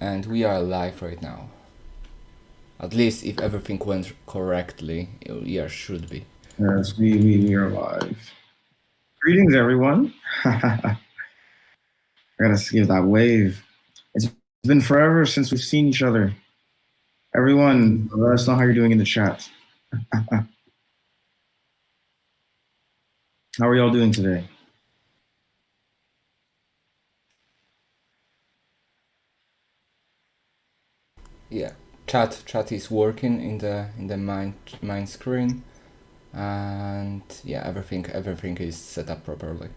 And we are live right now. At least if everything went correctly, yeah, should be. Yes, we are live. Greetings, everyone. I gotta give that wave. It's been forever since we've seen each other. Everyone, let us know how you're doing in the chat. How are y'all doing today? Yeah, chat is working in the main screen, and yeah, everything is set up properly.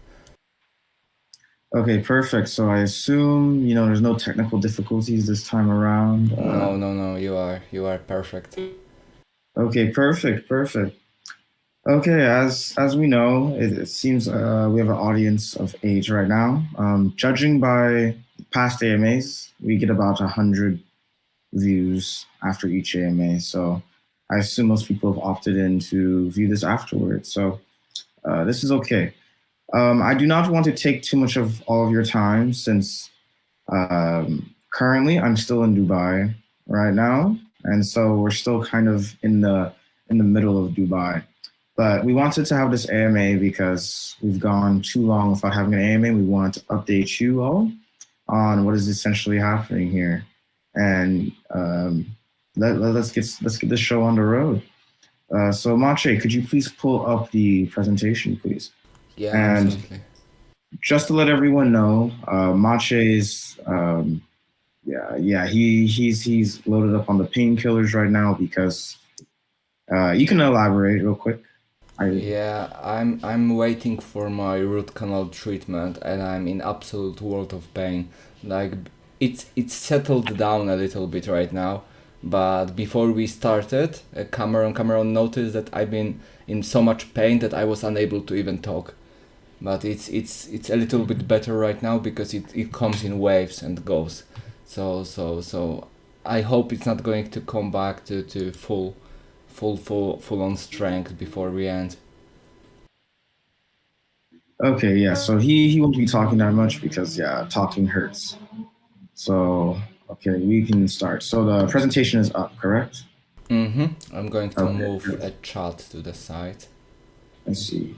Okay, perfect. So I assume there's no technical difficulties this time around. No, you are perfect. Okay, perfect. Okay, as we know, it seems we have an audience of 8 right now. Judging by past AMAs, we get about 100 views after each AMA. So I assume most people have opted in to view this afterwards. So this is okay. I do not want to take too much of all of your time since currently I'm still in Dubai right now, and so we're still kind of in the middle of Dubai. But we wanted to have this AMA because we've gone too long without having an AMA. We want to update you all on what is essentially happening here, and let's get this show on the road. So Mache, could you please pull up the presentation, please? Yeah, And absolutely. just to let everyone know, Mache's he's loaded up on the painkillers right now because you can elaborate real quick. Yeah, I'm waiting for my root canal treatment, and I'm in absolute world of pain. Like it's settled down a little bit right now, but before we started, Cameron noticed that I've been in so much pain that I was unable to even talk. But it's a little bit better right now because it comes in waves and goes. So I hope it's not going to come back to full on strength before we end. Okay, yeah. So he won't be talking that much because yeah, talking hurts. So okay, we can start. So the presentation is up, correct? I'm going to Okay, move good. a chart to the side. Let's see.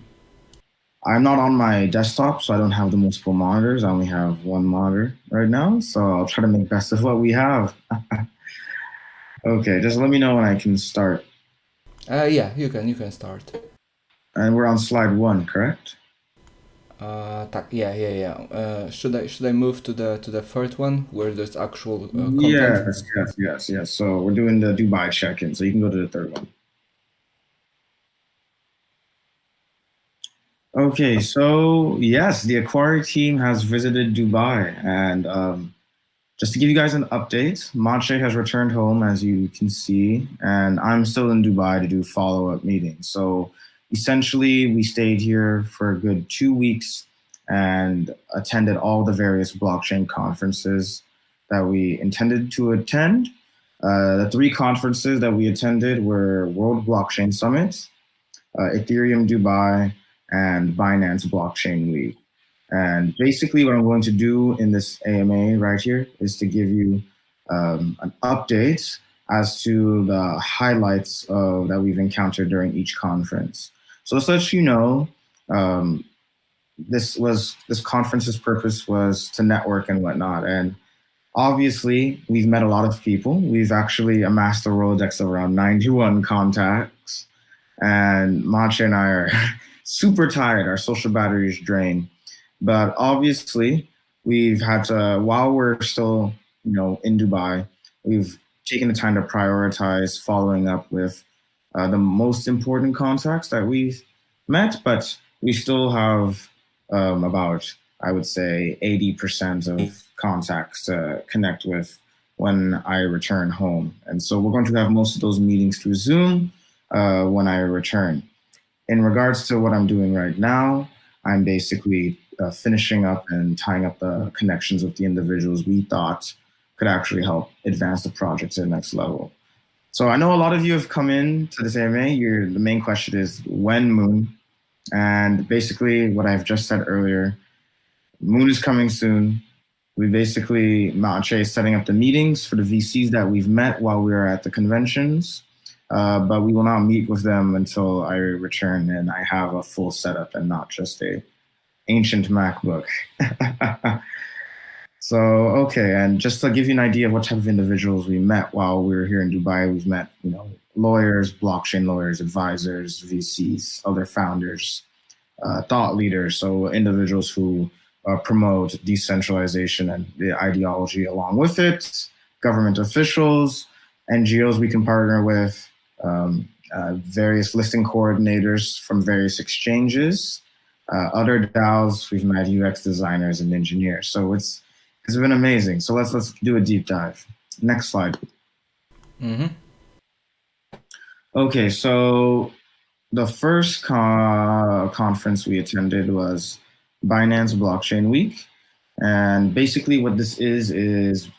I'm not on my desktop, so I don't have the multiple monitors. I only have one monitor right now, so I'll try to make best of what we have. Okay, just let me know when I can start. Yeah, you can start. And we're on slide 1, correct? Yeah. Should I move to the third one where there's actual content? Yes. So we're doing the Dubai check-in, so you can go to the third one. Okay, so yes, the Aquari team has visited Dubai, and just to give you guys an update, Mache has returned home, as you can see, and I'm still in Dubai to do follow-up meetings. So essentially, we stayed here for a good 2 weeks and attended all the various blockchain conferences that we intended to attend. The 3 conferences that we attended were World Blockchain Summit, Ethereum Dubai, and Binance Blockchain Week. And basically, what I'm going to do in this AMA right here is to give you an update as to the highlights that we've encountered during each conference. So, just to let you know, um, this conference's purpose was to network and whatnot. And obviously, we've met a lot of people. We've actually amassed a Rolodex of around 91 contacts. And Mancha and I are super tired. Our social battery is drained. But obviously, we've had to, while we're still, in Dubai, we've taken the time to prioritize following up with the most important contacts that we've met. But we still have about, I would say, 80% of contacts to connect with when I return home. And so we're going to have most of those meetings through Zoom when I return. In regards to what I'm doing right now, I'm basically finishing up and tying up the connections with the individuals we thought could actually help advance the project to the next level. So I know a lot of you have come in to this AMA. The main question is when Moon, and basically what I've just said earlier, Moon is coming soon. We basically, Mache is setting up the meetings for the VCs that we've met while we were at the conventions. But we will not meet with them until I return and I have a full setup and not just a ancient MacBook. So, okay, and just to give you an idea of what type of individuals we met while we were here in Dubai, we've met, lawyers, blockchain lawyers, advisors, VCs, other founders, thought leaders, so individuals who promote decentralization and the ideology along with it, government officials, NGOs we can partner with, various listing coordinators from various exchanges, other DAOs, we've met UX designers and engineers. So it's been amazing. So let's do a deep dive. Next slide. Mm-hmm. Okay, so the first conference we attended was Binance Blockchain Week. And basically what this is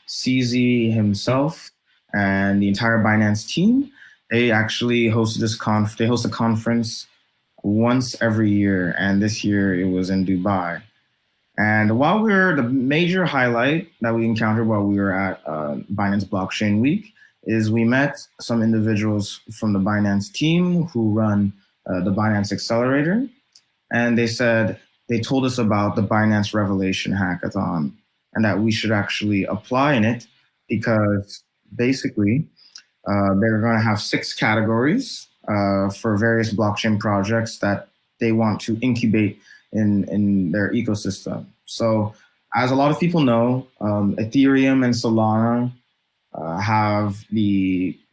CZ himself and the entire Binance team, they actually hosted they host a conference once every year. And this year it was in Dubai. And the major highlight that we encountered while we were at Binance Blockchain Week is we met some individuals from the Binance team who run the Binance Accelerator. And they told us about the Binance Revelation Hackathon and that we should actually apply in it because basically they're going to have 6 categories for various blockchain projects that they want to incubate in their ecosystem. So as a lot of people know, Ethereum and Solana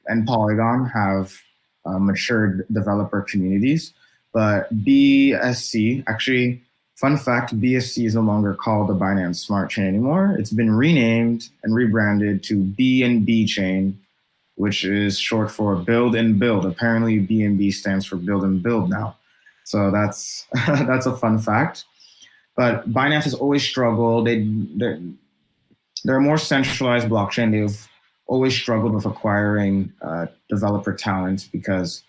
and Polygon have matured developer communities, but BSC, actually, fun fact, BSC is no longer called the Binance Smart Chain anymore. It's been renamed and rebranded to BNB Chain, which is short for Build and Build. Apparently BNB stands for Build and Build now. So that's that's a fun fact. But Binance has always struggled. They're a more centralized blockchain. They've always struggled with acquiring developer talent because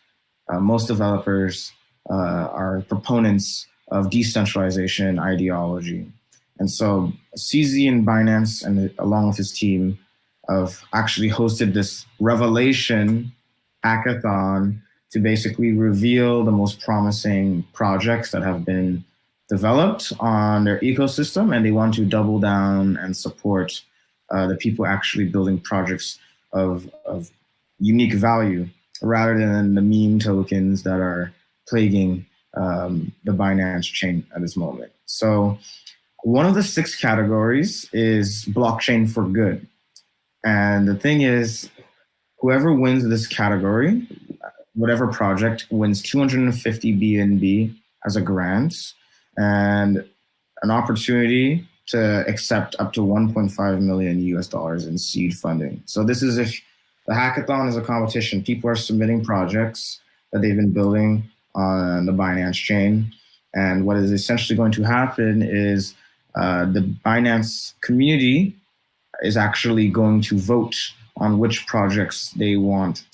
most developers are proponents of decentralization ideology. And so CZ and Binance, and along with his team, have actually hosted this revelation hackathon to basically reveal the most promising projects that have been developed on their ecosystem, and they want to double down and support the people actually building projects of unique value rather than the meme tokens that are plaguing the Binance chain at this moment. So one of the 6 categories is blockchain for good. And the thing is, whoever wins this category, whatever project wins 250 BNB as a grant and an opportunity to accept up to 1.5 million US dollars in seed funding. So this is if the hackathon is a competition. People are submitting projects that they've been building on the Binance chain. And what is essentially going to happen is the Binance community is actually going to vote on which projects they want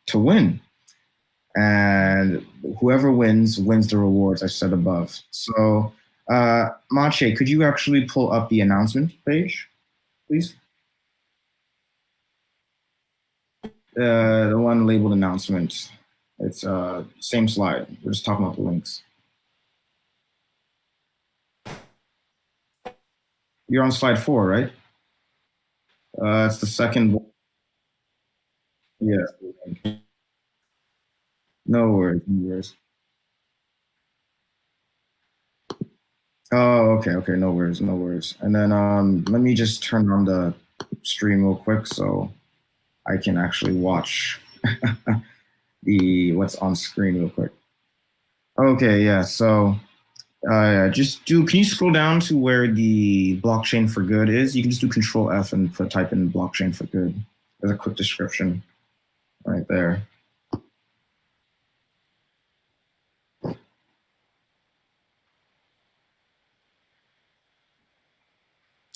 to win. And whoever wins the rewards I said above. So Mache, could you actually pull up the announcement page, please? The one labeled announcement. It's same slide. We're just talking about the links. You're on slide 4, right? It's the second. Yeah. No worries. No worries. Oh, okay. No worries. No worries. And then let me just turn on the stream real quick so I can actually watch what's on screen real quick. Okay, yeah. So can you scroll down to where the blockchain for good is? You can just do Control F and type in blockchain for good. There's a quick description right there.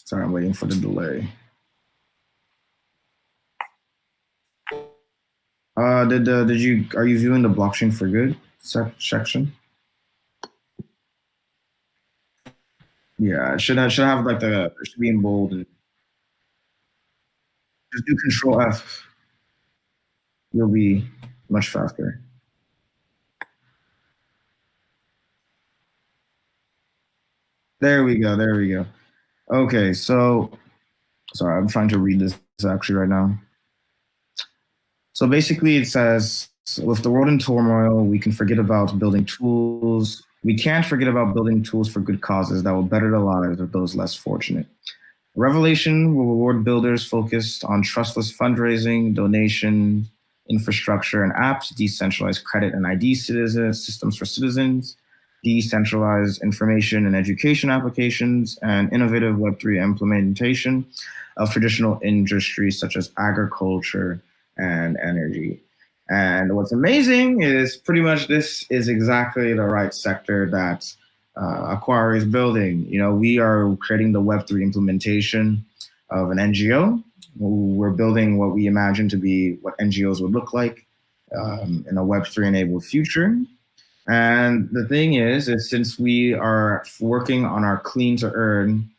Sorry, I'm waiting for the delay. Are you viewing the blockchain for good section? Yeah, it should have like it should be in bold and Just do Control F. You'll be much faster. There we go. There we go. Okay, so sorry, I'm trying to read this actually right now. So basically, it says, with the world in turmoil, we can forget about building tools. We can't forget about building tools for good causes that will better the lives of those less fortunate. Revelation will reward builders focused on trustless fundraising, donation, infrastructure, and apps, decentralized credit and ID systems for citizens, decentralized information and education applications, and innovative Web3 implementation of traditional industries such as agriculture and energy. And what's amazing is pretty much this is exactly the right sector that Aquari is building. You know, we are creating the Web3 implementation of an NGO. We're building what we imagine to be what NGOs would look like in a Web3 enabled future. And the thing is since we are working on our clean to earn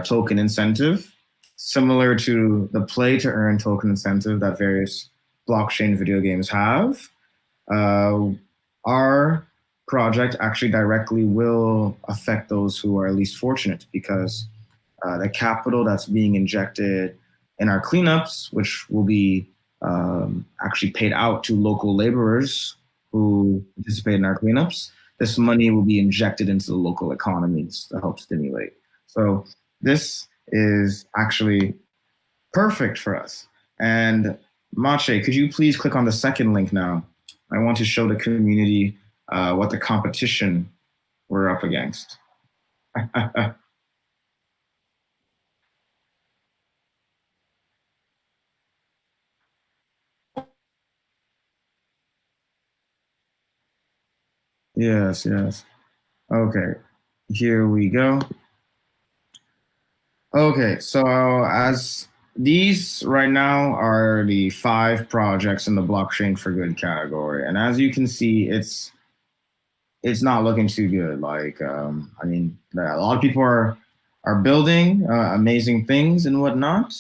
token incentive, similar to the play to earn token incentive that various blockchain video games have, our project actually directly will affect those who are least fortunate because the capital that's being injected in our cleanups, which will be actually paid out to local laborers who participate in our cleanups, this money will be injected into the local economies to help stimulate. So this is actually perfect for us. And Mache, could you please click on the second link now? I want to show the community what the competition we're up against. Yes, yes. Okay, here we go. Okay, so as these right now are the 5 projects in the blockchain for good category, and as you can see, it's not looking too good. Like, I mean, a lot of people are building amazing things and whatnot,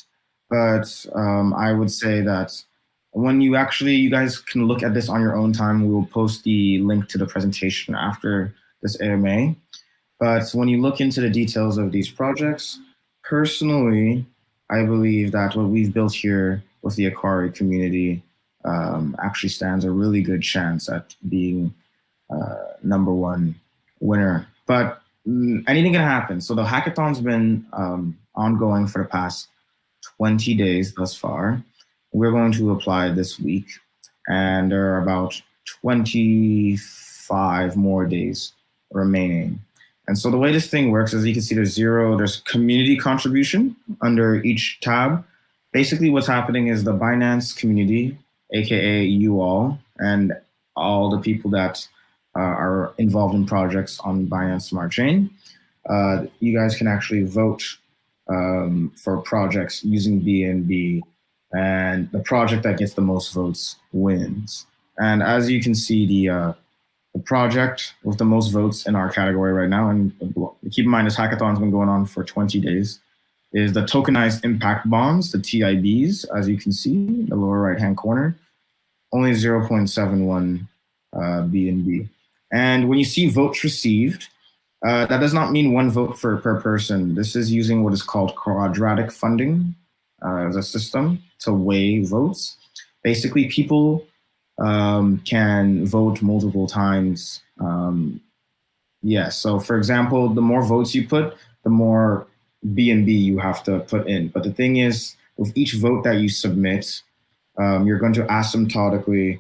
but I would say that when you guys can look at this on your own time. We will post the link to the presentation after this AMA. But when you look into the details of these projects, personally, I believe that what we've built here with the Aquari community actually stands a really good chance at being number one winner. But anything can happen. So the hackathon's been ongoing for the past 20 days thus far. We're going to apply this week, and there are about 25 more days remaining. And so the way this thing works is you can see there's community contribution under each tab. Basically what's happening is the Binance community, AKA you all, and all the people that are involved in projects on Binance Smart Chain, you guys can actually vote for projects using BNB, and the project that gets the most votes wins. And as you can see, the project with the most votes in our category right now, and keep in mind this hackathon's been going on for 20 days, is the tokenized impact bonds, the TIBs, as you can see in the lower right-hand corner, only 0.71 BNB. And when you see votes received, that does not mean one vote per person. This is using what is called quadratic funding as a system to weigh votes. Basically, people can vote multiple times. So for example, the more votes you put, the more BNB you have to put in. But the thing is, with each vote that you submit, you're going to asymptotically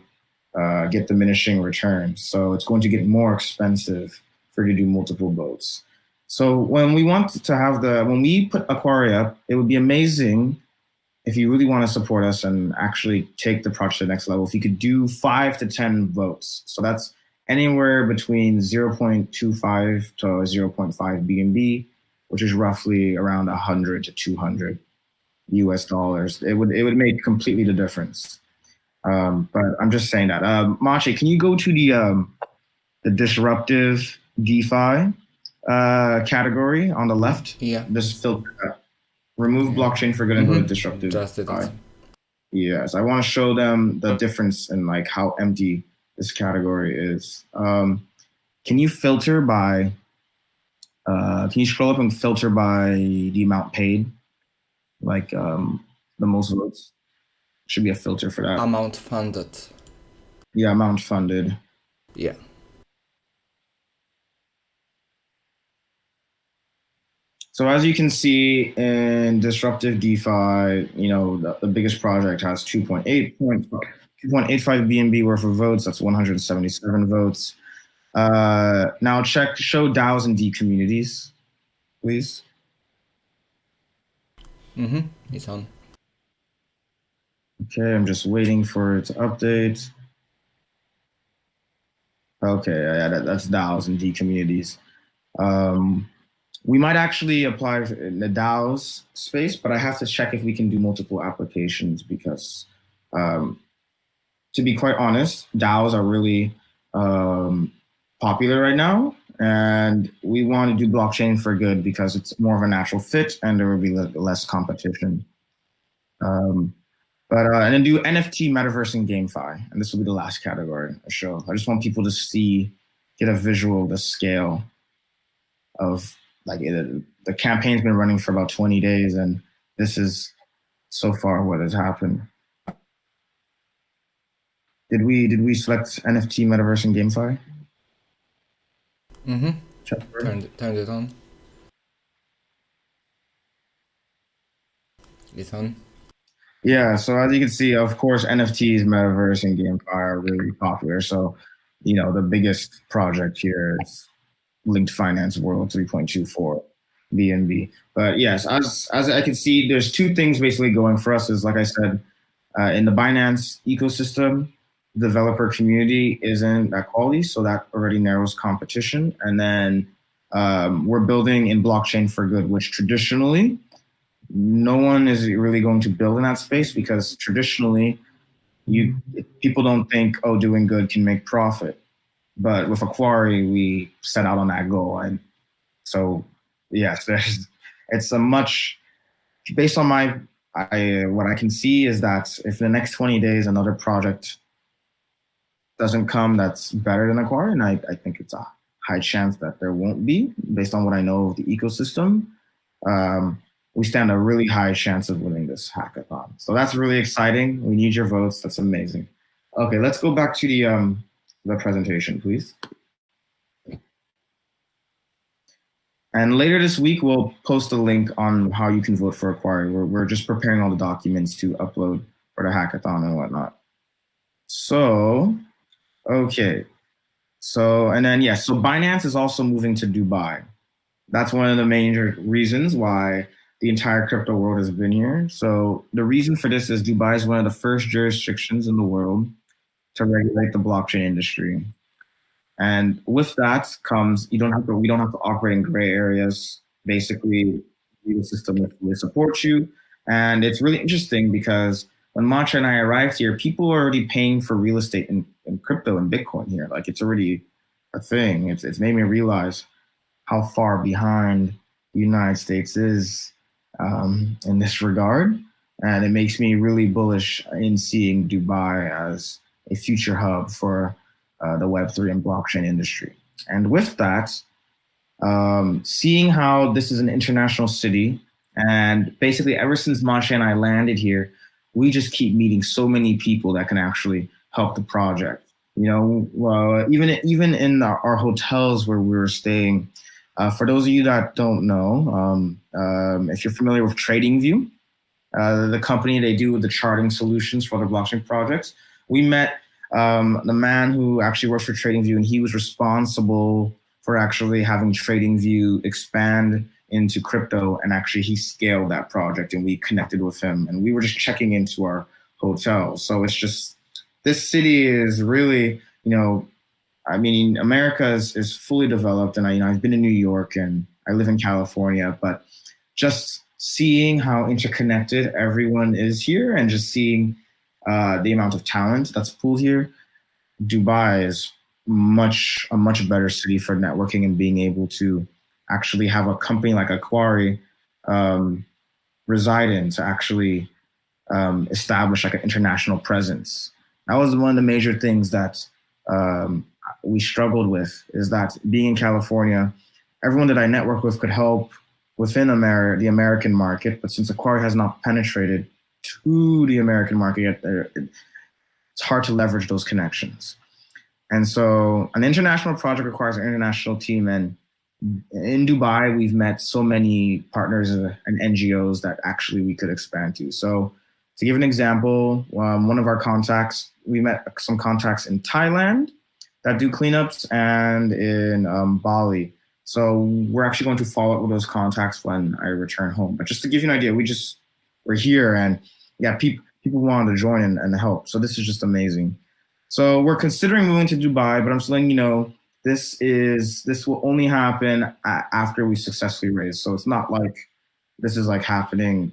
get diminishing returns. So it's going to get more expensive for you to do multiple votes. So when we put Aquari up, it would be amazing if you really want to support us and actually take the project to the next level, if you could do 5 to 10 votes. So that's anywhere between 0.25 to 0.5 BNB, which is roughly around 100 to 200 US dollars. It would make completely the difference. But I'm just saying that. Mache, can you go to the disruptive DeFi category on the left? Yeah. This filter. Remove blockchain for good and go to disruptive. Just did it. Yes, I want to show them the difference in like how empty this category is. Can you filter by? Can you scroll up and filter by the amount paid? Like the most votes should be a filter for that. Amount funded. Yeah, amount funded. Yeah. So as you can see in disruptive DeFi, the biggest project has 2.85 BNB worth of votes. That's 177 votes. Now show DAOs and D communities, please. It's on. Okay, I'm just waiting for it to update. Okay, yeah, that's DAOs and D communities. We might actually apply in the DAOs space, but I have to check if we can do multiple applications because, to be quite honest, DAOs are really popular right now, and we want to do blockchain for good because it's more of a natural fit and there will be less competition. And then do NFT, metaverse, and GameFi, and this will be the last category I show. I just want people to get a visual of the scale of like the campaign's been running for about 20 days, and this is so far what has happened. Did we select NFT, metaverse, and GameFi? Turned it on. It's on. Yeah, so as you can see, of course, NFTs, metaverse, and GameFi are really popular. So, the biggest project here is Linked Finance World 3.24 BNB. But yes, as I can see, there's two things basically going for us. Is like I said, in the Binance ecosystem, developer community isn't that quality, so that already narrows competition. And then we're building in blockchain for good, which traditionally no one is really going to build in that space because traditionally people don't think, oh, doing good can make profit. But with Aquari, we set out on that goal. And so, yes, it's a much, based on what I can see is that if in the next 20 days another project doesn't come that's better than Aquari, and I think it's a high chance that there won't be based on what I know of the ecosystem, we stand a really high chance of winning this hackathon. So that's really exciting. We need your votes. That's amazing. Okay, let's go back to the presentation, please. And later this week, we'll post a link on how you can vote for Aquari. We're just preparing all the documents to upload for the hackathon and whatnot. So, okay. So, and then, yes, so Binance is also moving to Dubai. That's one of the major reasons why the entire crypto world has been here. So the reason for this is Dubai is one of the first jurisdictions in the world to regulate the blockchain industry. And with that comes, we don't have to operate in gray areas. Basically, the legal system will support you. And it's really interesting because when Mantra and I arrived here, people are already paying for real estate in crypto and Bitcoin here. Like it's already a thing. It's made me realize how far behind the United States is in this regard. And it makes me really bullish in seeing Dubai as a future hub for the Web3 and blockchain industry. And with that, seeing how this is an international city, and basically ever since Masha and I landed here, we just keep meeting so many people that can actually help the project. Even in our hotels where we were staying, for those of you that don't know, if you're familiar with TradingView, the company, they do the charting solutions for the blockchain projects. We met the man who actually works for TradingView, and he was responsible for actually having TradingView expand into crypto, and actually he scaled that project, and we connected with him, and we were just checking into our hotel. So it's just, this city is really, America is fully developed, and I've been in New York and I live in California, but just seeing how interconnected everyone is here and just seeing the amount of talent that's pooled here, Dubai is a much better city for networking and being able to actually have a company like Aquari reside in to actually establish like an international presence. That was one of the major things that um, we struggled with, is that being in California, everyone that I network with could help within the American market, but since Aquari has not penetrated to the American market yet, it's hard to leverage those connections. And so an international project requires an international team. And in Dubai, we've met so many partners and NGOs that actually we could expand to. So to give an example, one of our contacts, we met some contacts in Thailand that do cleanups, and in Bali. So we're actually going to follow up with those contacts when I return home. But just to give you an idea, we're here, and yeah, people wanted to join and help. So this is just amazing. So we're considering moving to Dubai, but I'm just letting you know this will only happen after we successfully raise. So it's not like this is like happening.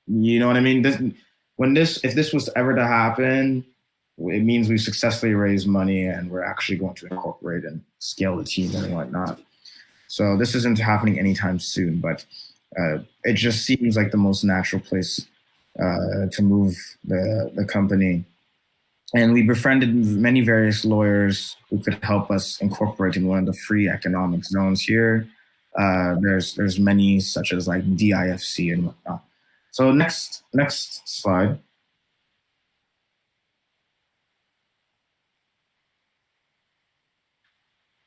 You know what I mean? If this was ever to happen, it means we successfully raised money and we're actually going to incorporate and scale the team and whatnot. So this isn't happening anytime soon, but it just seems like the most natural place to move the company. And we befriended many various lawyers who could help us incorporate in one of the free economic zones here. There's many, such as like DIFC and whatnot. So next slide.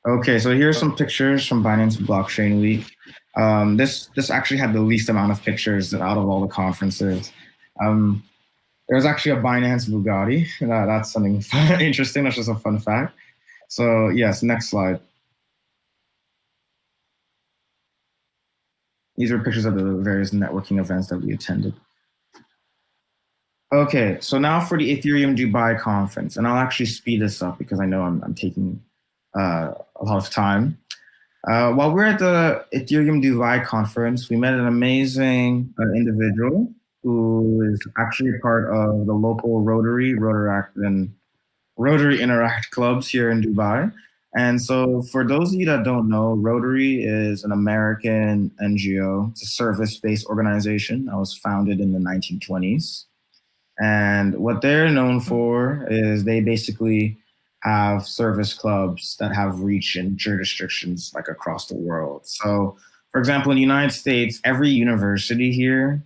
Okay, so here's some pictures from Binance Blockchain Week. This actually had the least amount of pictures out of all the conferences. There was actually a Binance Bugatti. That's something interesting. That's just a fun fact. So yes, next slide. These are pictures of the various networking events that we attended. Okay, so now for the Ethereum Dubai conference, and I'll actually speed this up because I know I'm taking a lot of time. While we're at the Ethereum Dubai conference, we met an amazing individual who is actually part of the local Rotary Interact clubs here in Dubai. And so for those of you that don't know, Rotary is an American NGO. It's a service-based organization that was founded in the 1920s. And what they're known for is they basically have service clubs that have reach in jurisdictions like across the world. So for example, in the United States, every university here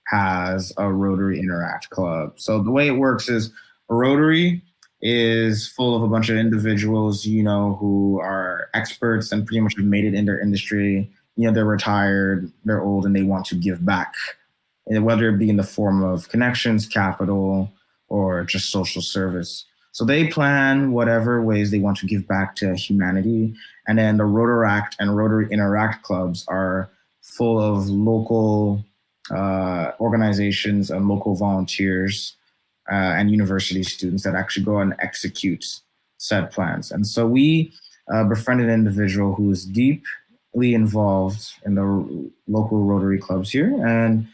has a Rotary Interact club. So the way it works is Rotary is full of a bunch of individuals, who are experts and pretty much have made it in their industry. They're retired, they're old, and they want to give back, whether it be in the form of connections, capital, or just social service. So they plan whatever ways they want to give back to humanity. And then the Rotaract and Rotary Interact clubs are full of local organizations and local volunteers and university students that actually go and execute said plans. And so we befriended an individual who is deeply involved in the local Rotary clubs here. And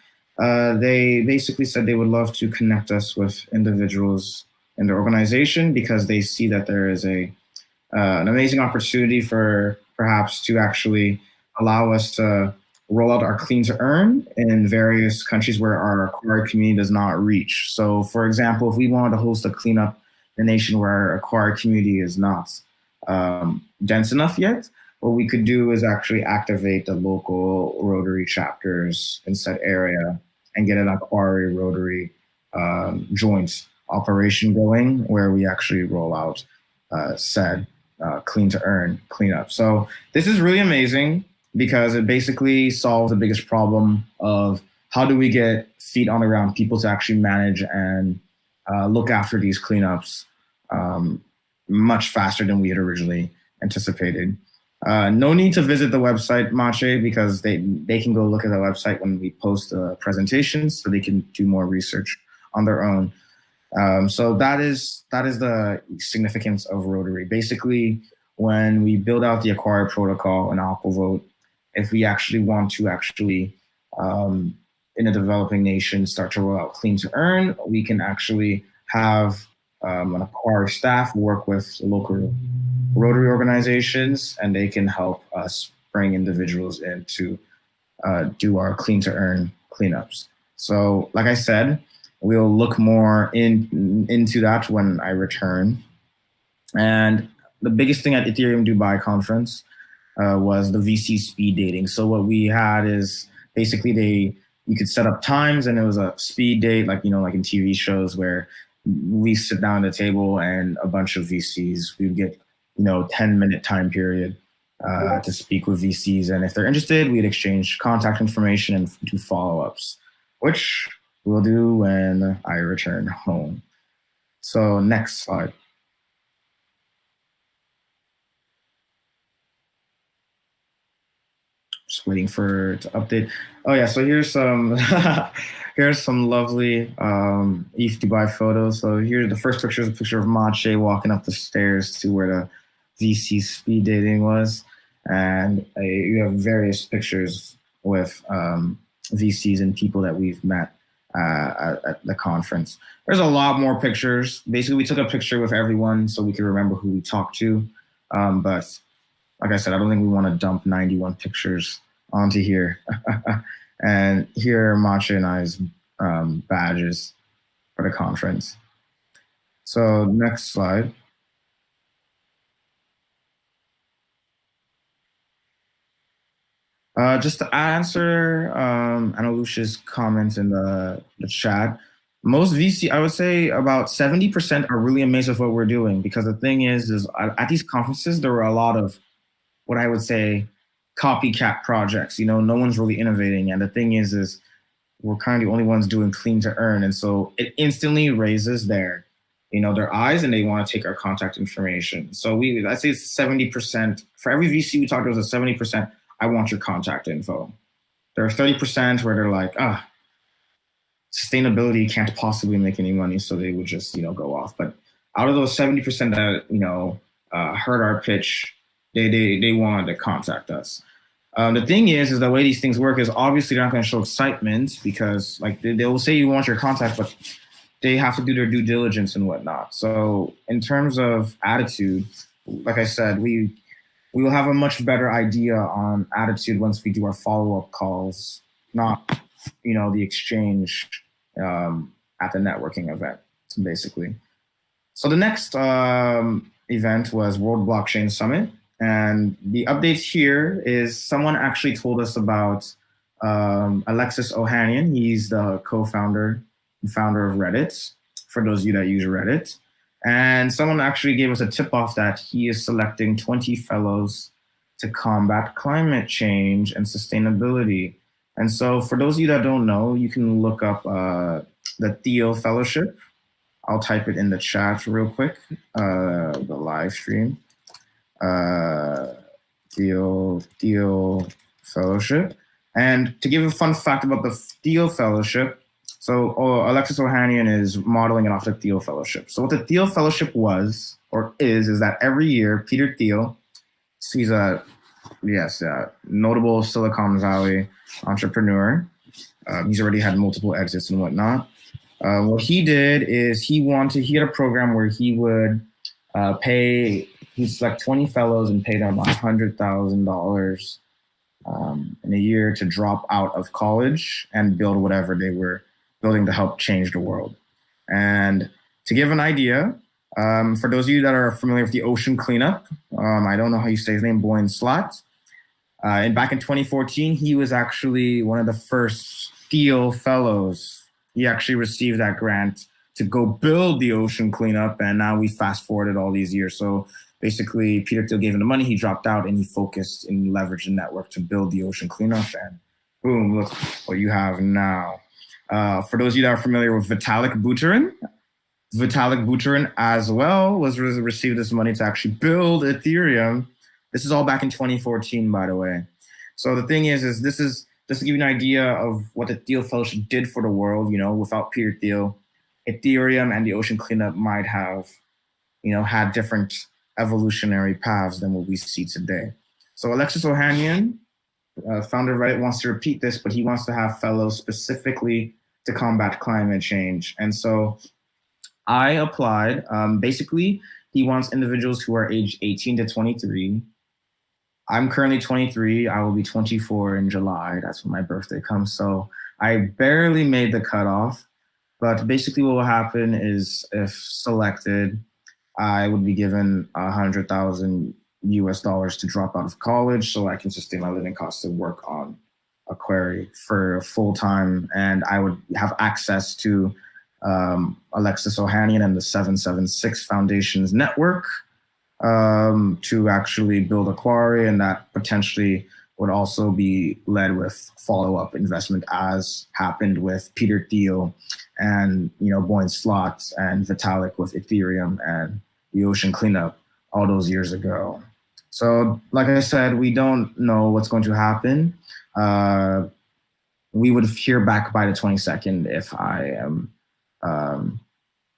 they basically said they would love to connect us with individuals in their organization because they see that there is an amazing opportunity for perhaps to actually allow us to roll out our clean to earn in various countries where our Aquari community does not reach. So for example, if we wanted to host a cleanup in a nation where our Aquari community is not dense enough yet, what we could do is actually activate the local Rotary chapters in said area and get an Aquari Rotary joint operation going where we actually roll out said clean to earn cleanup. So this is really amazing because it basically solves the biggest problem of how do we get feet on the ground, people to actually manage and look after these cleanups much faster than we had originally anticipated. No need to visit the website, Mache, because they can go look at the website when we post the presentations so they can do more research on their own. So that is the significance of Rotary. Basically, when we build out the Aquari protocol and Aquavote, if we actually want to in a developing nation start to roll out clean to earn, we can actually have an Aquari staff work with local Rotary organizations, and they can help us bring individuals in to do our clean to earn cleanups. So like I said, we'll look more into that when I return. And the biggest thing at Ethereum Dubai conference was the VC speed dating. So what we had is basically you could set up times, and it was a speed date, like like in TV shows where we sit down at a table and a bunch of VCs. We'd get 10-minute time period to speak with VCs, and if they're interested, we'd exchange contact information and do follow-ups, which we'll do when I return home. So next slide. Just waiting for it to update. Oh yeah, so here's some here's some lovely ETH Dubai photos. So here the first picture is a picture of Mache walking up the stairs to where the VC speed dating was, and you have various pictures with VCs and people that we've met at the conference. There's a lot more pictures. Basically, we took a picture with everyone so we could remember who we talked to, but like I said, I don't think we want to dump 91 pictures onto here. And here are Mache and I's badges for the conference. So next slide. Just to answer Analucia's comments in the chat, most VC, I would say about 70% are really amazed with what we're doing, because the thing is at these conferences, there were a lot of what I would say copycat projects. No one's really innovating. And the thing is we're kind of the only ones doing clean to earn. And so it instantly raises their eyes, and they want to take our contact information. So I'd say it's 70%. For every VC we talked to, it was a 70%, I want your contact info. There are 30% where they're like, sustainability can't possibly make any money. So they would just, go off. But out of those 70% that, heard our pitch, they wanted to contact us. The thing is the way these things work is obviously they're not going to show excitement, because like they will say you want your contact, but they have to do their due diligence and whatnot. So in terms of attitude, like I said, we will have a much better idea on attitude once we do our follow-up calls, not the exchange at the networking event, basically. So the next event was World Blockchain Summit. And the updates here is someone actually told us about Alexis Ohanian. He's the co-founder and founder of Reddit, for those of you that use Reddit. And someone actually gave us a tip-off that he is selecting 20 fellows to combat climate change and sustainability. And so for those of you that don't know, you can look up the Theo Fellowship. I'll type it in the chat real quick, the live stream. Theo Fellowship. And to give a fun fact about the Theo Fellowship, so Alexis Ohanian is modeling it off the Theo Fellowship. So what the Theo Fellowship was, or is that every year, Peter Thiel, he's a notable Silicon Valley entrepreneur. He's already had multiple exits and whatnot. What he did is he had a program where he would he'd select 20 fellows and pay them $100,000 in a year to drop out of college and build whatever they were building to help change the world. And to give an idea, for those of you that are familiar with the ocean cleanup, I don't know how you say his name, Boyne Slat. And back in 2014, he was actually one of the first Thiel fellows. He actually received that grant to go build the ocean cleanup, and now we fast forwarded all these years. So basically, Peter Thiel gave him the money, he dropped out, and he focused and leveraged the network to build the ocean cleanup, and boom, look what you have now. For those of you that are familiar with Vitalik Buterin as well received this money to actually build Ethereum. This is all back in 2014, by the way. So the thing is this is just to give you an idea of what the Thiel Fellowship did for the world. Without Peter Thiel, Ethereum and the ocean cleanup might have, had different evolutionary paths than what we see today. So Alexis Ohanian, founder of Reddit, wants to repeat this, but he wants to have fellows specifically to combat climate change. And so I applied. Basically, he wants individuals who are aged 18 to 23. I'm currently 23. I will be 24 in July. That's when my birthday comes. So I barely made the cutoff. But basically, what will happen is if selected, I would be given 100,000 US dollars to drop out of college so I can sustain my living costs to work on Aquari for full time. And I would have access to Alexis Ohanian and the 776 Foundations network to actually build Aquari, and that potentially would also be led with follow-up investment, as happened with Peter Thiel and Boyne Slot and Vitalik with Ethereum and the ocean cleanup all those years ago. So, like I said, we don't know what's going to happen. We would hear back by the 22nd if I am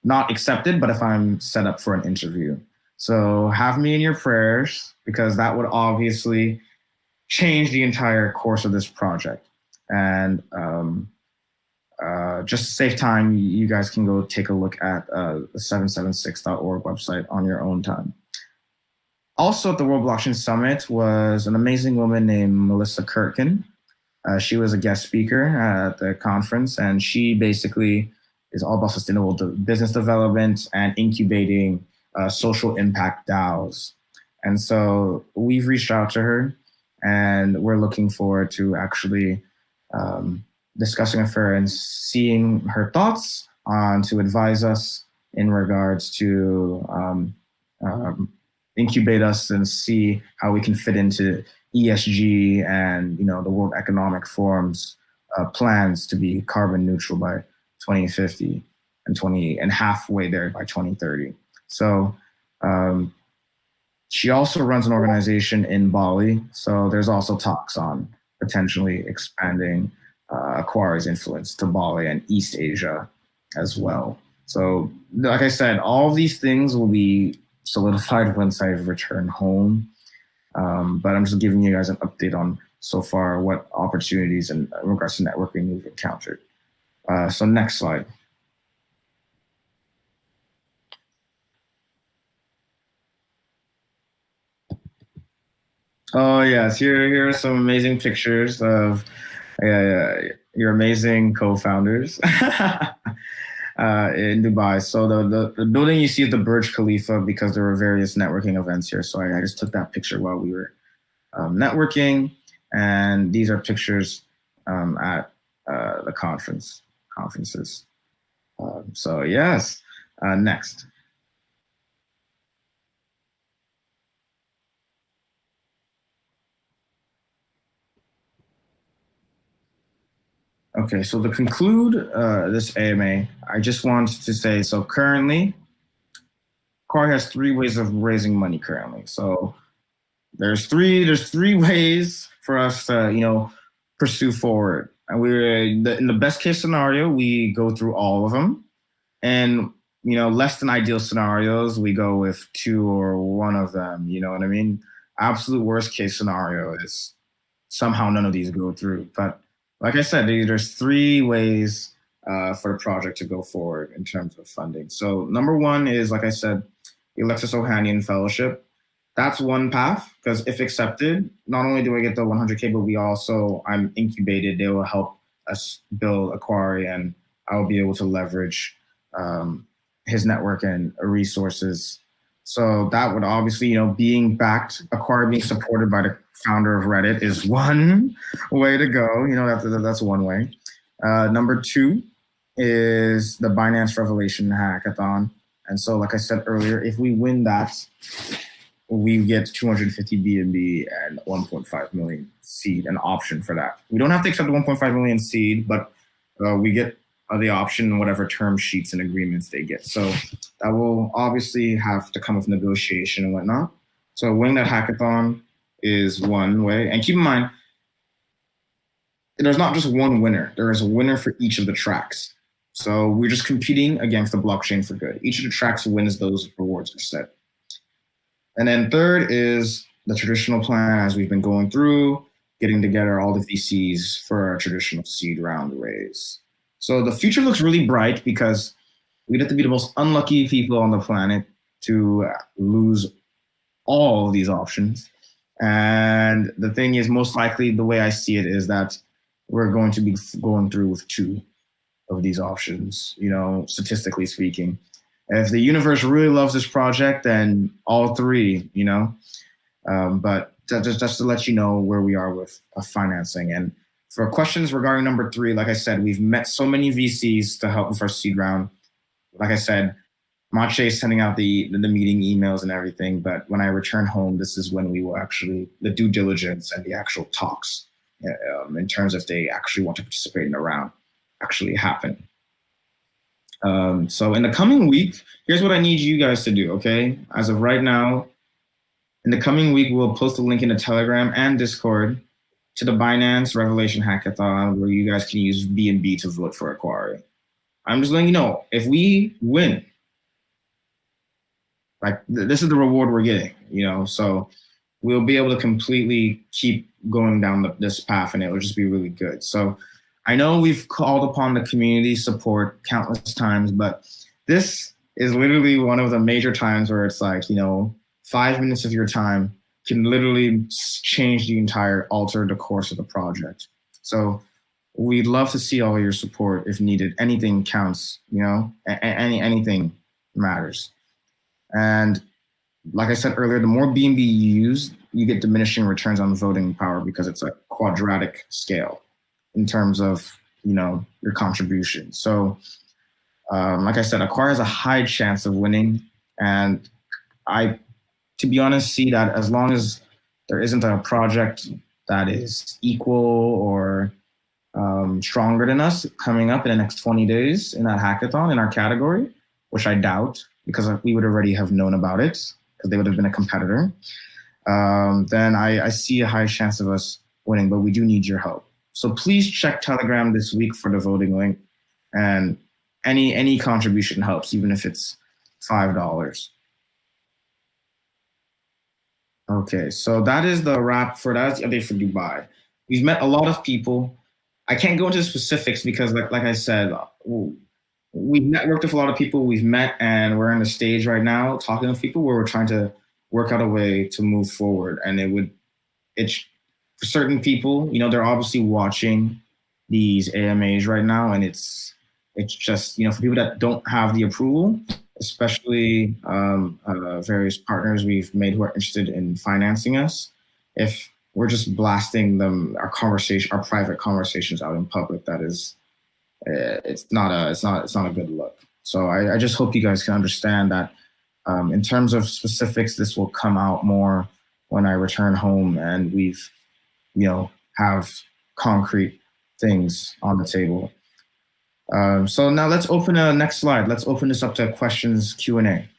not accepted, but if I'm set up for an interview. So have me in your prayers, because that would obviously change the entire course of this project. And just to save time, you guys can go take a look at the 776.org website on your own time. Also at the World Blockchain Summit was an amazing woman named Melissa Kirkin. She was a guest speaker at the conference, and she basically is all about sustainable business development and incubating social impact DAOs. And so we've reached out to her, and we're looking forward to actually discussing with her and seeing her thoughts on to advise us in regards to incubate us and see how we can fit into ESG and the World Economic Forum's plans to be carbon neutral by 2050 and halfway there by 2030. So she also runs an organization in Bali. So there's also talks on potentially expanding Aquari's influence to Bali and East Asia as well. So like I said, all of these things will be solidified once I return home. But I'm just giving you guys an update on so far what opportunities in regards to networking we've encountered. So next slide. Oh yes, here are some amazing pictures of your amazing co-founders in Dubai. So the building you see is the Burj Khalifa, because there were various networking events here. So I just took that picture while we were networking, and these are pictures at the conferences. So yes, next. Okay, so to conclude this AMA, I just want to say, so currently, Aquari has 3 ways of raising money currently. So there's three ways for us to, pursue forward. And in the best case scenario, we go through all of them. And, less than ideal scenarios, we go with 2 or 1 of them, you know what I mean? Absolute worst case scenario is somehow none of these go through. But like I said, there's 3 ways for the project to go forward in terms of funding. So number 1 is, like I said, the Alexis Ohanian Fellowship. That's one path, because if accepted, not only do I get the 100K, but I'm incubated. They will help us build Aquari, and I'll be able to leverage his network and resources. So that would obviously, being backed, Aquari being supported by the founder of Reddit is one way to go. That's one way. Number 2 is the Binance Revelation Hackathon. And so, like I said earlier, if we win that, we get 250 BNB and 1.5 million seed, an option for that. We don't have to accept the 1.5 million seed, but we get the option, whatever term sheets and agreements they get. So that will obviously have to come with negotiation and whatnot. So winning that hackathon is one way. And keep in mind, there's not just one winner. There is a winner for each of the tracks. So we're just competing against the blockchain for good. Each of the tracks wins, those rewards are set. And then 3rd is the traditional plan, as we've been going through, getting together all the VCs for our traditional seed round raise. So the future looks really bright, because we'd have to be the most unlucky people on the planet to lose all of these options. And the thing is, most likely, the way I see it is that we're going to be going through with 2. of these options, statistically speaking. If the universe really loves this project, then all three, but just to let you know where we are with financing. And for questions regarding number three, like I said, we've met so many VCs to help with our seed round. Like I said, Mache is sending out the meeting emails and everything, but when I return home, this is when we will actually, the due diligence and the actual talks in terms of if they actually want to participate in the round actually happen. So in the coming week, here's what I need you guys to do, okay? As of right now, in the coming week, we'll post a link in the Telegram and Discord to the Binance Revelation Hackathon where you guys can use BNB to vote for Aquari. I'm just letting you know, if we win, like this is the reward we're getting, so we'll be able to completely keep going down this path and it'll just be really good. So I know we've called upon the community support countless times, but this is literally one of the major times where it's like, 5 minutes of your time can literally change the entire, alter the course of the project. So we'd love to see all your support if needed. Anything counts, anything matters. And like I said earlier, the more BNB you use, you get diminishing returns on voting power because it's a quadratic scale in terms of, your contribution. So like I said, Aquari has a high chance of winning. And I, to be honest, see that as long as there isn't a project that is equal or stronger than us coming up in the next 20 days in that hackathon in our category, which I doubt because we would already have known about it because they would have been a competitor, then I see a high chance of us winning, but we do need your help. So please check Telegram this week for the voting link, and any contribution helps, even if it's $5. Okay, so that is the wrap for that. Is the update for Dubai. We've met a lot of people. I can't go into specifics because, like I said, we've networked with a lot of people we've met, and we're in a stage right now talking with people where we're trying to work out a way to move forward. And it's for certain people, they're obviously watching these AMAs right now, and it's just, for people that don't have the approval, especially various partners we've made who are interested in financing us, if we're just blasting them, our private conversations out in public, that is, it's not a good look. So I just hope you guys can understand that in terms of specifics, this will come out more when I return home and we've, have concrete things on the table. So now let's open next slide. Let's open this up to questions Q&A.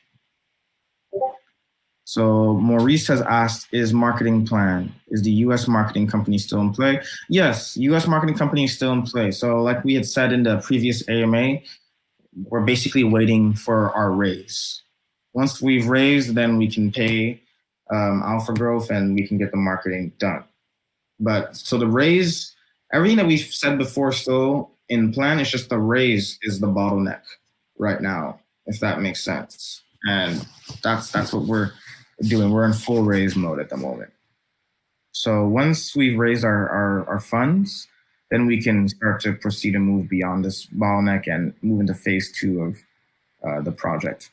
So Maurice has asked, is marketing plan, is the US marketing company still in play? Yes, US marketing company is still in play. So like we had said in the previous AMA, we're basically waiting for our raise. Once we've raised, then we can pay Alpha Growth and we can get the marketing done. But so the raise, everything that we've said before still in plan, it's just the raise is the bottleneck right now, if that makes sense. And that's what we're doing. We're in full raise mode at the moment. So once we've raised our funds, then we can start to proceed and move beyond this bottleneck and move into phase 2 of the project.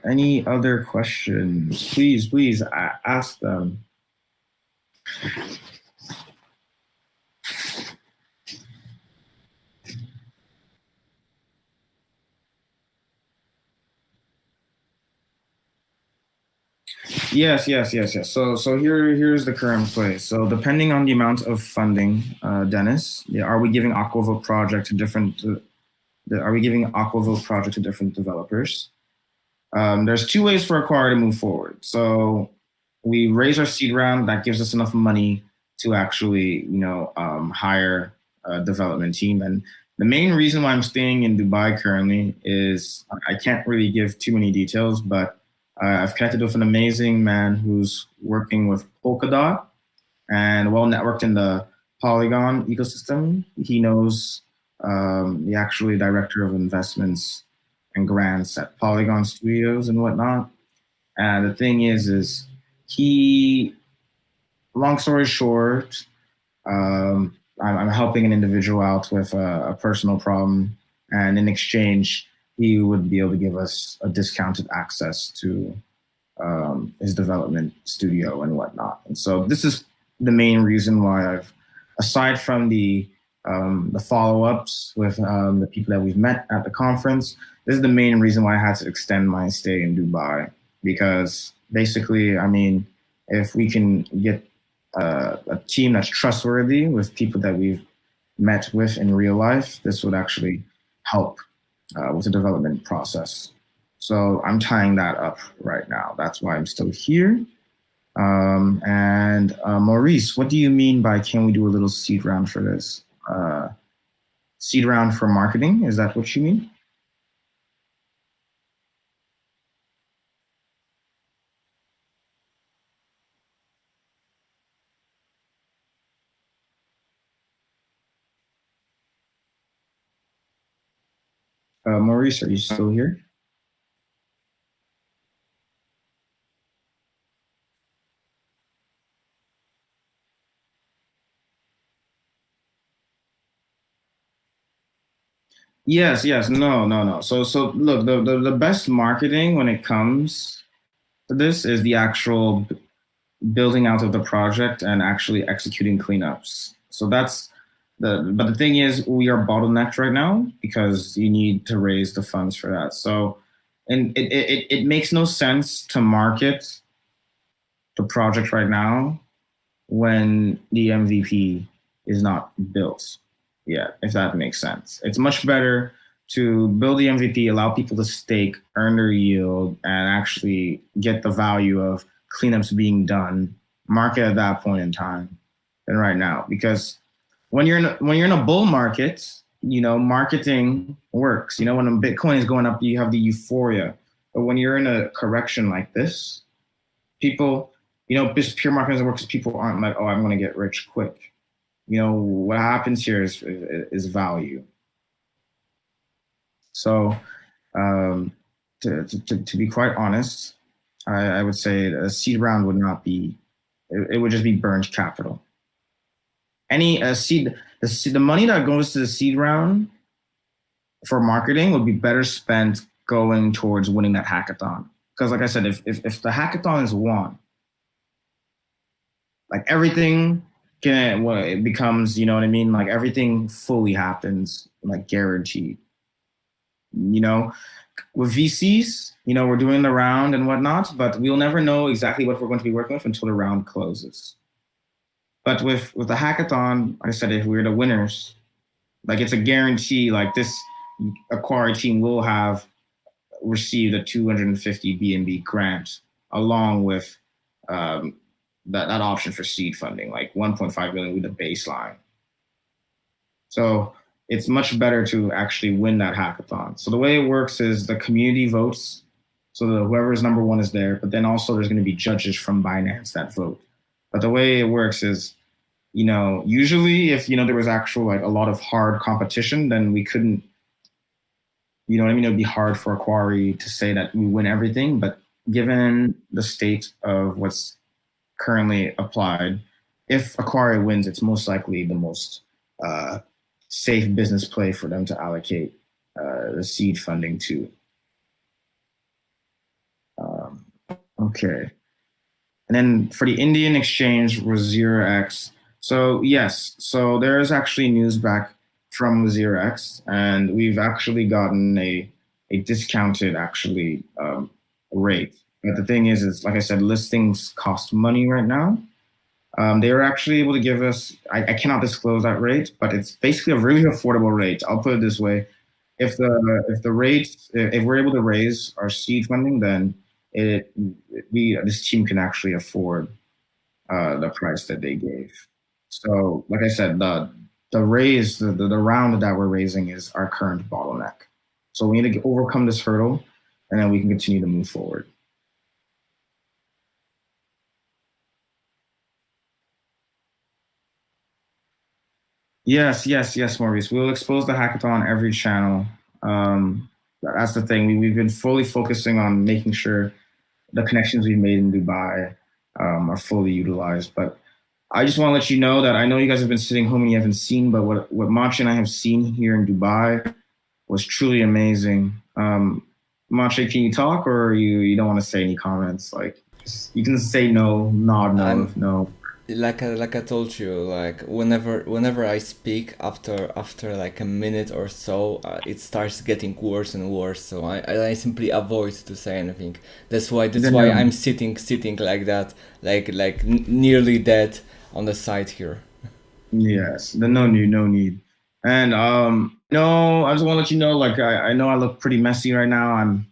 Any other questions? Please ask them. Yes. So here's the current play. So depending on the amount of funding, Dennis, are we giving Aquavote project to different developers? There's 2 ways for Aquari to move forward. So we raise our seed round, that gives us enough money to actually, hire a development team. And the main reason why I'm staying in Dubai currently is I can't really give too many details, but I've connected with an amazing man who's working with Polkadot and well networked in the Polygon ecosystem. He knows the actually director of investments and grants at Polygon Studios and whatnot. And the thing is he, long story short, I'm helping an individual out with a personal problem, and in exchange, he would be able to give us a discounted access to his development studio and whatnot. And so this is the main reason why I've, aside from the follow-ups with the people that we've met at the conference, this is the main reason why I had to extend my stay in Dubai, because basically, I mean, if we can get a team that's trustworthy with people that we've met with in real life, this would actually help with the development process. So I'm tying that up right now. That's why I'm still here. And Maurice, what do you mean by can we do a little seed round for this? Seed round for marketing, is that what you mean? Maurice, are you still here? Yes, yes, no, no, no. So look, the best marketing when it comes to this is the actual building out of the project and actually executing cleanups. So that's but the thing is we are bottlenecked right now because you need to raise the funds for that. So and it makes no sense to market the project right now when the MVP is not built yet, if that makes sense. It's much better to build the MVP, allow people to stake, earn their yield, and actually get the value of cleanups being done, market at that point in time than right now. Because when you're in a bull market, marketing works. When Bitcoin is going up, you have the euphoria. But when you're in a correction like this, people, this pure marketing works. People aren't like, oh, I'm going to get rich quick. What happens here is value. So, um, to be quite honest, I would say a seed round would not be, it would just be burned capital. Any seed, the money that goes to the seed round for marketing would be better spent going towards winning that hackathon. Because, like I said, if the hackathon is won, like everything can, well, it becomes, you know what I mean? Like everything fully happens, like guaranteed. You know, with VCs, we're doing the round and whatnot, but we'll never know exactly what we're going to be working with until the round closes. But with the hackathon, like I said, if we're the winners, like it's a guarantee. Like this Aquari team will have received a 250 BNB grant along with that option for seed funding, like 1.5 million with the baseline. So it's much better to actually win that hackathon. So the way it works is the community votes. So whoever is number one is there, but then also there's going to be judges from Binance that vote. But the way it works is, usually if, there was actual, like a lot of hard competition, then we couldn't, you know what I mean? It would be hard for Aquari to say that we win everything. But given the state of what's currently applied, if Aquari wins, it's most likely the most safe business play for them to allocate the seed funding to. Okay. And then for the Indian exchange was 0x. So yes, so there is actually news back from 0x, and we've actually gotten a discounted actually rate. But the thing is like I said, listings cost money right now. They were actually able to give us, I cannot disclose that rate, but it's basically a really affordable rate. I'll put it this way. If we're able to raise our seed funding, then this team can actually afford the price that they gave. So, like I said, the round that we're raising is our current bottleneck. So we need to overcome this hurdle, and then we can continue to move forward. Yes, yes, yes, Maurice. We'll expose the hackathon every channel. That's the thing. We've been fully focusing on making sure the connections we've made in Dubai are fully utilized. But I just want to let you know that I know you guys have been sitting home and you haven't seen, but what Machi and I have seen here in Dubai was truly amazing. Machi, can you talk, or you don't want to say any comments? Like, you can say no, nod no if I'm no. like I told you, like whenever I speak after like a minute or so, it starts getting worse and worse. So I simply avoid to say anything. That's Then why never I'm mind. sitting like that, nearly dead on the side here. Yes, then no need, no need. And no, I just want to let you know, like I know I look pretty messy right now. I'm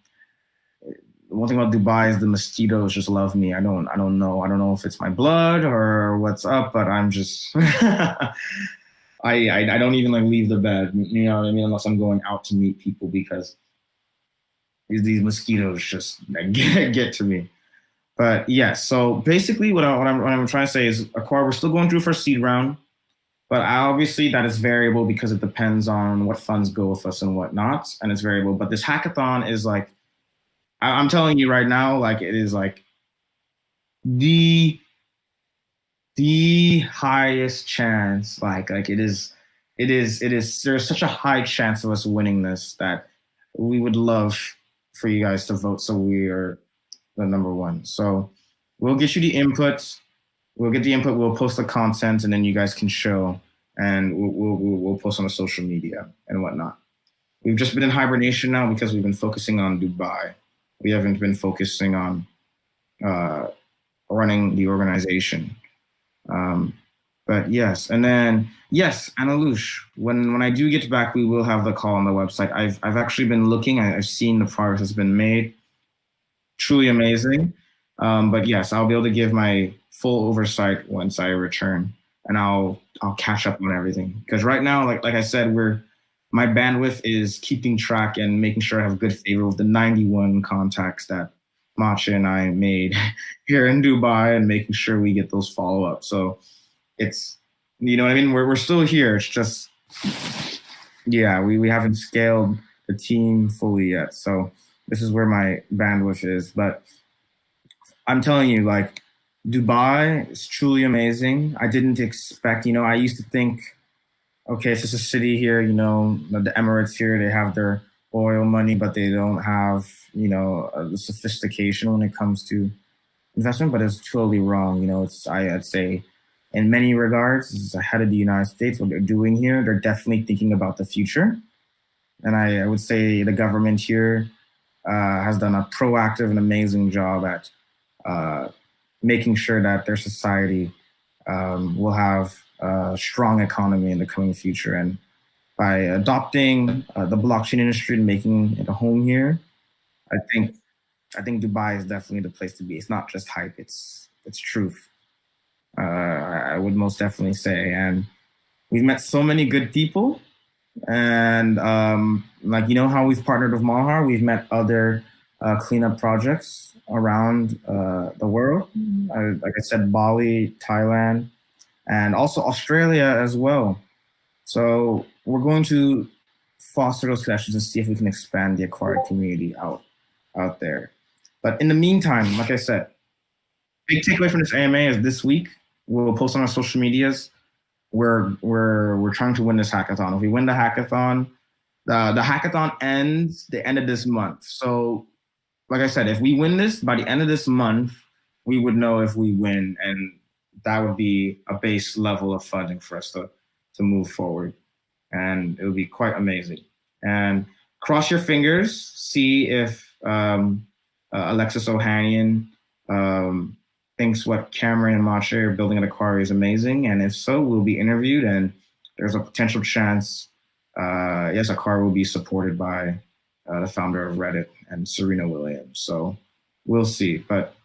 one thing about Dubai is the mosquitoes just love me. I don't know if it's my blood or what's up, but I'm just I don't even like leave the bed. You know what I mean? Unless I'm going out to meet people because these mosquitoes just like, get to me. But yes, so basically what I'm trying to say is, Aquar, we're still going through first seed round. But obviously, that is variable because it depends on what funds go with us and whatnot, and it's variable. But this hackathon is like, I'm telling you right now, like it is like the the highest chance. It is. There's such a high chance of us winning this that we would love for you guys to vote so we are the number one. So we'll get you the inputs. We'll get the input. We'll post the content, and then you guys can show, and we'll post on the social media and whatnot. We've just been in hibernation now because we've been focusing on Dubai. We haven't been focusing on uh, running the organization. Um, but yes, and then yes, Analush. When I do get back, we will have the call on the website. I've actually been looking. I've seen the progress that's been made. Truly amazing. But yes, I'll be able to give my full oversight once I return, and I'll catch up on everything. Because right now, like I said, we're my bandwidth is keeping track and making sure I have good favor with the 91 contacts that Matcha and I made here in Dubai, and making sure we get those follow ups. So it's, you know what I mean. We're still here. It's just, yeah, we haven't scaled the team fully yet. So this is where my bandwidth is. But I'm telling you, like, Dubai is truly amazing. I didn't expect, I used to think, okay, it's just a city here, the Emirates here, they have their oil money, but they don't have, the sophistication when it comes to investment. But it's totally wrong. I'd say in many regards, it's ahead of the United States. What they're doing here, they're definitely thinking about the future. And I would say the government here has done a proactive and amazing job at uh, making sure that their society will have a strong economy in the coming future. And by adopting the blockchain industry and making it a home here, I think Dubai is definitely the place to be. It's not just hype; it's truth. I would most definitely say, and we've met so many good people. And like, how we've partnered with Malhar, we've met other cleanup projects around the world. Like I said, Bali, Thailand, and also Australia as well. So we're going to foster those connections and see if we can expand the aquatic community out there. But in the meantime, like I said, big takeaway from this AMA is this week we'll post on our social medias. We're trying to win this hackathon. If we win the hackathon, the hackathon ends the end of this month. So, like I said, if we win this by the end of this month, we would know if we win, and that would be a base level of funding for us to move forward, and it would be quite amazing. And cross your fingers, see if Alexis Ohanian thinks what Cameron and Mache are building at Aquari is amazing, and if so, we'll be interviewed, and there's a potential chance, yes, Aquari will be supported by the founder of Reddit and Serena Williams. So we'll see. But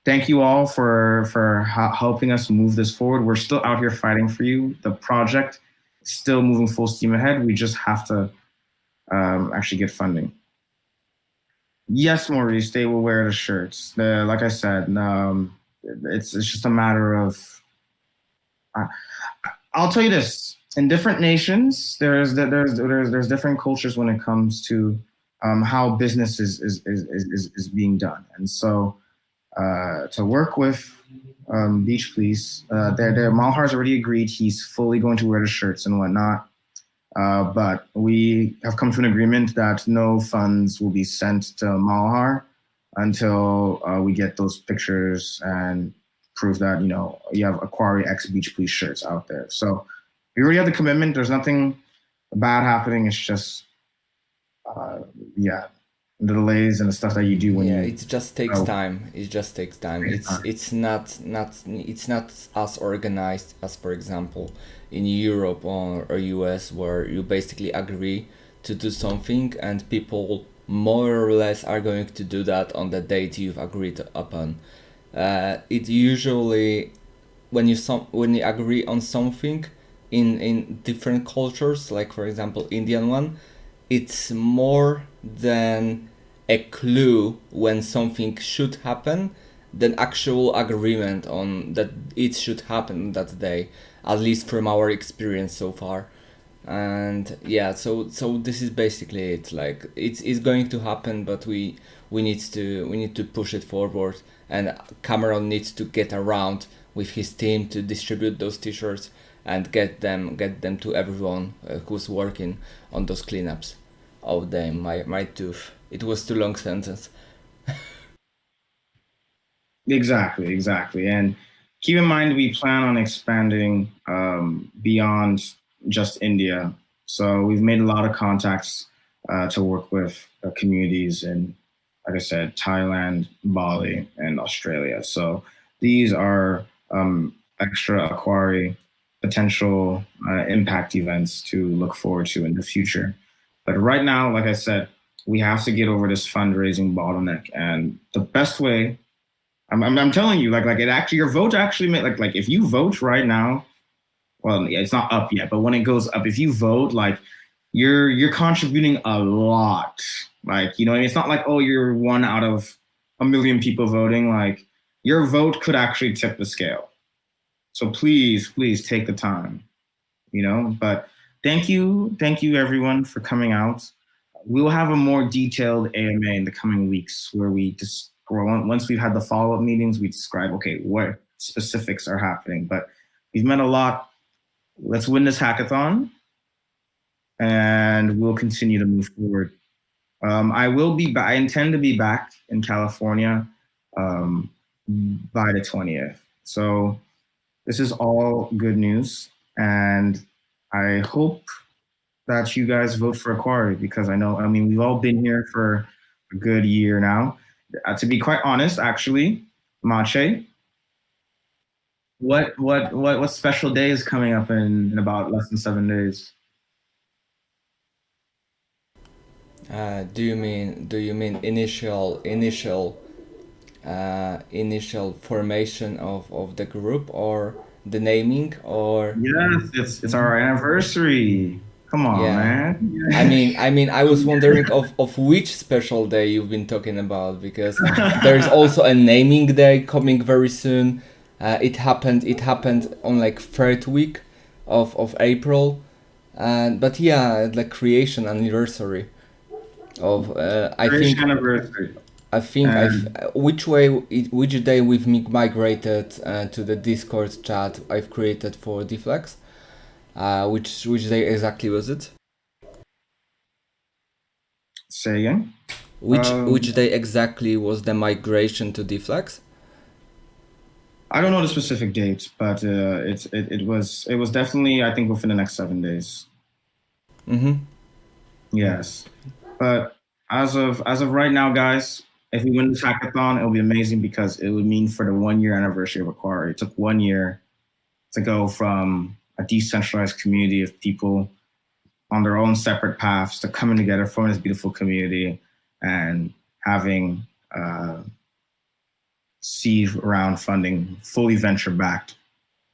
thank you all for helping us move this forward. We're still out here fighting for you. The project is still moving full steam ahead. We just have to actually get funding. Yes, Maurice, they will wear the shirts. Like I said, it's just a matter of. I'll tell you this: in different nations, there's different cultures when it comes to how business is being done, and so to work with Beach Police. Their Malhar's already agreed he's fully going to wear the shirts and whatnot. But we have come to an agreement that no funds will be sent to Malhar until we get those pictures and prove that you have Aquari X Beach Police shirts out there. So we already have the commitment. There's nothing bad happening. It's just yeah, the delays and the stuff that you do when Yeah, you it just takes time. It just takes time. It's not as organized as, for example, in Europe or US, where you basically agree to do something and people more or less are going to do that on the date you've agreed upon. It usually, when you agree on something in different cultures, like for example Indian one, it's more than a clue when something should happen than actual agreement on that it should happen that day, at least from our experience so far. And yeah, so this is basically it. Like it's going to happen, but we need to push it forward, and Cameron needs to get around with his team to distribute those t-shirts and get them to everyone who's working on those cleanups. Oh damn, my tooth. It was too long sentence. exactly. And keep in mind, we plan on expanding beyond just India. So we've made a lot of contacts to work with communities in, like I said, Thailand, Bali, and Australia. So these are extra Aquari potential impact events to look forward to in the future. But right now, like I said, we have to get over this fundraising bottleneck, and the best way I'm telling you, like it actually, your vote actually made like if you vote right now, well, yeah, it's not up yet, but when it goes up, if you vote, like you're contributing a lot. Like it's not like, oh, you're one out of a million people voting. Like your vote could actually tip the scale. So please take the time. But thank you everyone for coming out. We will have a more detailed AMA in the coming weeks where we just once we've had the follow-up meetings, we describe, okay, what specifics are happening. But we've met a lot. Let's win this hackathon, and we'll continue to move forward. I intend to be back in California by the 20th. So this is all good news, and I hope that you guys vote for Aquari, because I mean, we've all been here for a good year now. To be quite honest, actually, Mache, what special day is coming up in about less than 7 days? Do you mean initial formation of the group, or the naming, or Yes, it's our anniversary. Come on, yeah? man. I was wondering of which special day you've been talking about, because there's also a naming day coming very soon. It happened on like third week of April, and but yeah, the creation anniversary of Creation anniversary. which day we've migrated to the Discord chat I've created for Deflex. Which day exactly was it? Say again. Which day exactly was the migration to Deflex? I don't know the specific dates, but it was definitely, I think, within the next 7 days. Mm-hmm. Yes, but as of right now, guys, if we win this hackathon, it'll be amazing, because it would mean for the 1 year anniversary of Aquari. It took 1 year to go from a decentralized community of people on their own separate paths to coming together, forming this beautiful community, and having seed round funding fully venture backed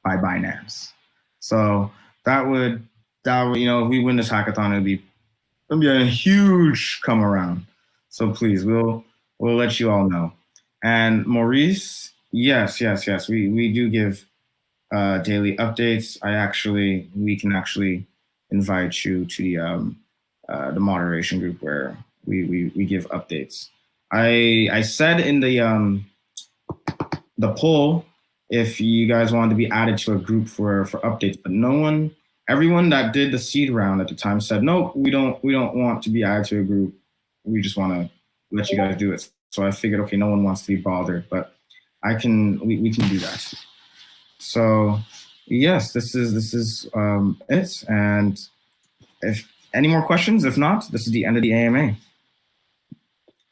by Binance. So that would if we win this hackathon, it'll be a huge come around. So please, we'll let you all know. And Maurice, yes, we do give daily updates. We can actually invite you to the moderation group where we give updates. I said in the the poll if you guys wanted to be added to a group for updates, but everyone that did the seed round at the time said, nope, we don't want to be added to a group. We just want to let you guys do it. So I figured, okay, no one wants to be bothered, but we can do that. So yes, this is it. And if any more questions, if not, this is the end of the AMA.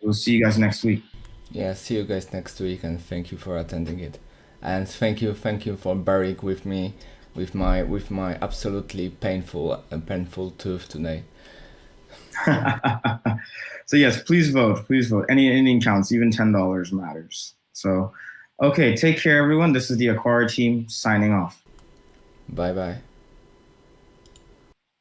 We'll see you guys next week. Yeah, see you guys next week, and thank you for attending it. And thank you for bearing with me with my absolutely painful tooth today. So yes, please vote. Please vote. Anything counts. Even $10 matters. So, okay, take care, everyone. This is the Aquari team signing off. Bye bye.